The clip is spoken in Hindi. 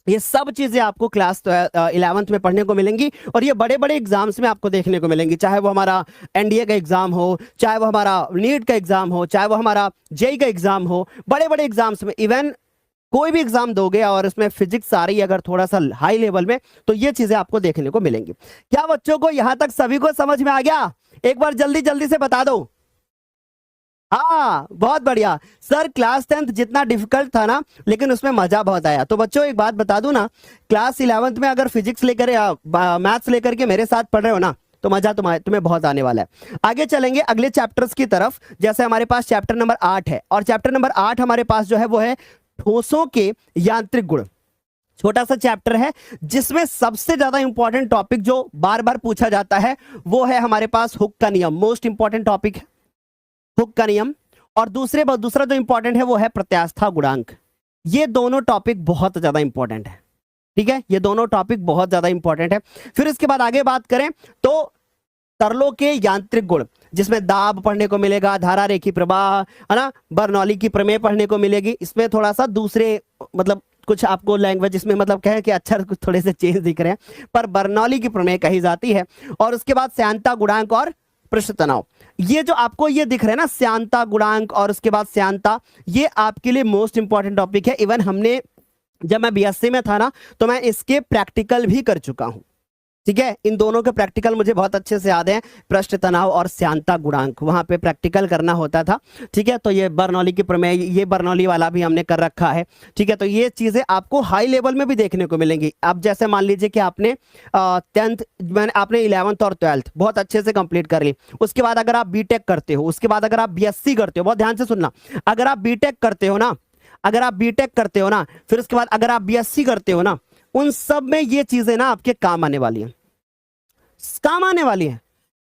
ये सब चीजें आपको क्लास 11th में पढ़ने को मिलेंगी और ये बड़े बड़े एग्जाम्स में आपको देखने को मिलेंगी, चाहे वो हमारा एनडीए का एग्जाम हो, चाहे वो हमारा नीट का एग्जाम हो, चाहे वो हमारा जेई का एग्जाम हो, बड़े बड़े एग्जाम्स में इवन कोई भी एग्जाम दोगे और उसमें फिजिक्स आ रही है अगर थोड़ा सा हाई लेवल में, तो ये चीजें आपको देखने को मिलेंगी। क्या बच्चों को यहां तक सभी को समझ में आ गया? एक बार जल्दी जल्दी से बता दो। हाँ बहुत बढ़िया सर, क्लास 10th जितना डिफिकल्ट था ना, लेकिन उसमें मजा बहुत आया। तो बच्चों एक बात बता दूं ना, क्लास 11th में अगर फिजिक्स लेकर या मैथ्स लेकर के मेरे साथ पढ़ रहे हो ना, तो मजा तुम्हें बहुत आने वाला है। आगे चलेंगे अगले चैप्टर्स की तरफ। जैसे हमारे पास चैप्टर नंबर 8 है, और चैप्टर नंबर 8 हमारे पास जो है वो है ठोसों के यांत्रिक गुण। छोटा सा चैप्टर है जिसमें सबसे ज्यादा इंपॉर्टेंट टॉपिक जो बार बार पूछा जाता है वो है हमारे पास हुक का नियम। मोस्ट इंपॉर्टेंट टॉपिक है हुक का नियम। और दूसरा जो इंपॉर्टेंट है वो है प्रत्यास्था गुणांक। ये दोनों टॉपिक बहुत ज्यादा इंपॉर्टेंट है, ठीक है, ये दोनों टॉपिक बहुत ज्यादा इंपॉर्टेंट है। फिर इसके बाद आगे बात करें तो तरलों के यांत्रिक गुण, जिसमें दाब पढ़ने को मिलेगा, धारा रेखी प्रवाह, है ना, बर्नौली की प्रमेय पढ़ने को मिलेगी। इसमें थोड़ा सा दूसरे मतलब कुछ आपको लैंग्वेज इसमें मतलब कहें कि अक्षर कुछ थोड़े से चेंज दिख रहे हैं, पर बर्नौली की प्रमेय कही जाती है। और उसके बाद श्यानता गुणांक और पृष्ठ तनाव। ये जो आपको ये दिख रहा है ना, श्यानता गुणांक और उसके बाद श्यानता, ये आपके लिए मोस्ट इंपॉर्टेंट टॉपिक है। इवन हमने जब मैं बीएससी में था ना, तो मैं इसके प्रैक्टिकल भी कर चुका हूं, ठीक है। इन दोनों के प्रैक्टिकल मुझे बहुत अच्छे से याद है, पृष्ठ तनाव और श्यानता गुणांक, वहां पे प्रैक्टिकल करना होता था, ठीक है। तो ये बर्नौली की प्रमेय, ये बर्नौली वाला भी हमने कर रखा है, ठीक है। तो ये चीजें आपको हाई लेवल में भी देखने को मिलेंगी। अब जैसे मान लीजिए कि आपने 10th मैंने आपने 11th और 12th बहुत अच्छे से कंप्लीट कर ली, उसके बाद अगर आप बीटेक करते हो, उसके बाद अगर आप बीएससी करते हो, बहुत ध्यान से सुनना, अगर आप बीटेक करते हो ना, फिर उसके बाद अगर आप बीएससी करते हो ना, उन सब में ये चीजें ना आपके काम आने वाली हैं, काम आने वाली है।